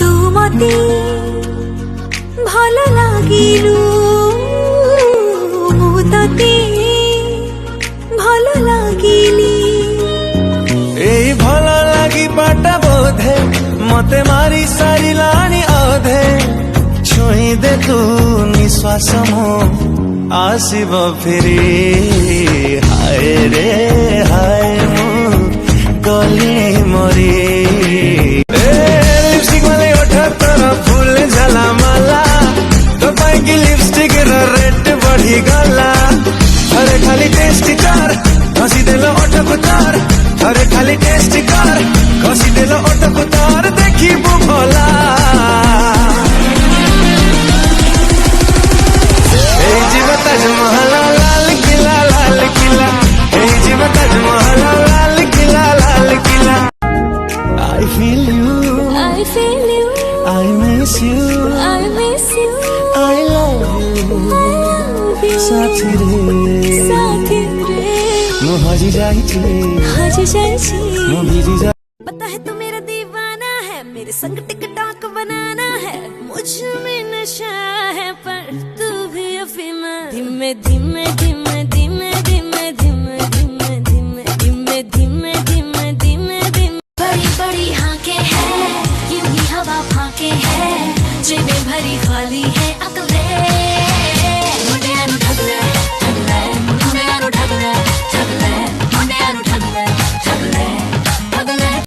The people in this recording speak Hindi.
तू मते भल लागिलु मु तते भल लागिली एई भल लागी बाटा बोधे मते मारी सारी लानी अधे छुई दे तू निश्वास मो आसिब फिरी हाय रे हाय मु गली मरी लिपस्टिक वाले ओठा तोरा फूल झला माला तो पाएगी लिपस्टिक रेट बढ़ी गला अरे खाली टेस्ट कर हंसी देलो ओठा पुतार अरे खाली टेस्ट कर हंसी देलो ओठा पुतार देखी वो भोला ताजमहल लाल किला hey जीवा Taj Mahal Lal Qila I feel you I miss you I love you साथी रे मु हजी जाइछी मु भिजी जा पता है तू मेरा दीवाना है मेरे संग टिकटॉक बनाना है मुझ में नशा है पर तू भी अफीना धीमे धीमे धीमे धीमे धीमे धीमे धीमे धीमे धीमे धीमे धीमे धीमे धीमे बड़ी बड़ी हाके है यूं ही हवा फाके है जेबें भरी खाली है अकले